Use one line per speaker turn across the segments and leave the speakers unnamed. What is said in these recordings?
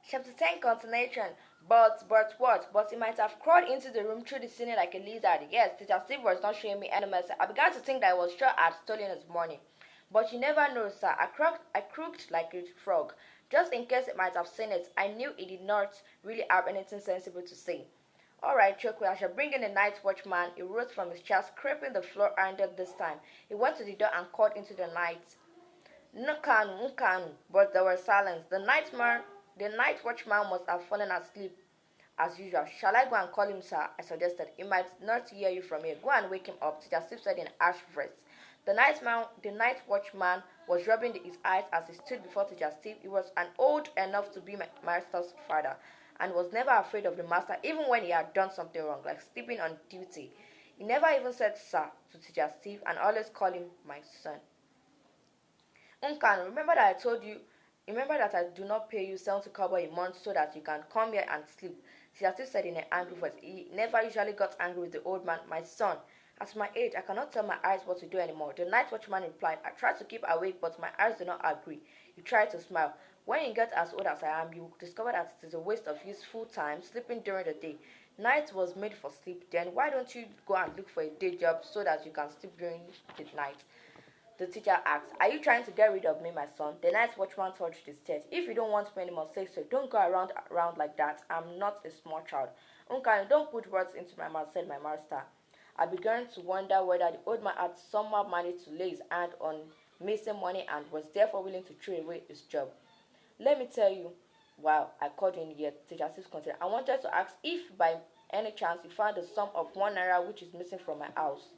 Chapter 10 Continuation. But what? But he might have crawled into the room through the ceiling like a lizard. Yes, Teacher Steve was not showing me any mercy. I began to think that I was sure I had stolen his money. But you never know, sir. I croaked like a frog. Just in case it might have seen it, I knew he did not really have anything sensible to say. Alright, Chokwe, I shall bring in the night watchman. He rose from his chair, scraping the floor under this time. He went to the door and called into the night. Nkanu, Nkanu, but there was silence. The night watchman must have fallen asleep as usual. Shall I go and call him, sir? I suggested. He might not hear you from here. Go and wake him up, Teacher Steve said in harsh voice. The night watchman was rubbing his eyes as he stood before Teacher Steve. He was an old enough to be my master's father and was never afraid of the master even when he had done something wrong, like sleeping on duty. He never even said sir to Teacher Steve and always called him my son. Uncan, remember that I do not pay you 70 kobo a month so that you can come here and sleep. Teacher Steve said in an angry voice. He never usually got angry with the old man. My son, at my age, I cannot tell my eyes what to do anymore. The night watchman replied, I tried to keep awake, but my eyes do not agree. He tried to smile. When you get as old as I am, you will discover that it is a waste of useful time sleeping during the day. Night was made for sleep. Then why don't you go and look for a day job so that you can sleep during the night? The teacher asked, Are you trying to get rid of me, my son? The night watchman touched his chest. If you don't want me anymore, say so. Don't go around like that. I'm not a small child. Uncle, don't put words into my mouth, said my master. I began to wonder whether the old man had somehow managed to lay his hand on missing money and was therefore willing to throw away his job. Let me tell you, wow, I called in here, Teacher Steve continued. I wanted to ask if by any chance you found the sum of 1 naira which is missing from my house.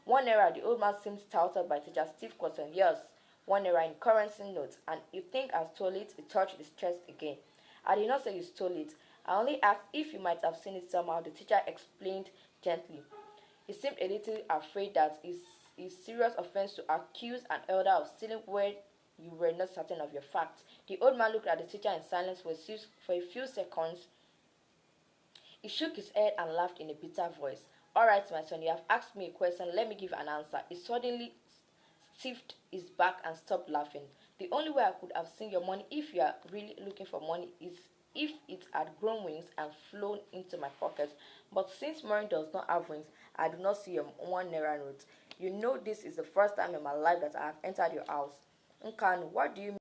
1 naira, the old man seemed startled by Teacher Steve's question. Yes, 1 naira in currency notes, and you think I stole it? He touched his chest again. I did not say you stole it. I only asked if you might have seen it somehow, the teacher explained gently. He seemed a little afraid that it's serious offense to accuse an elder of stealing where you were not certain of your facts. The old man looked at the teacher in silence for a few seconds. He shook his head and laughed in a bitter voice. All right, my son, you have asked me a question. Let me give an answer. He suddenly stiffed his back and stopped laughing. The only way I could have seen your money, if you are really looking for money, is if it had grown wings and flown into my pocket. But since money does not have wings, I do not see your 1 naira note. You know this is the first time in my life that I have entered your house. Nkanu, what do you mean?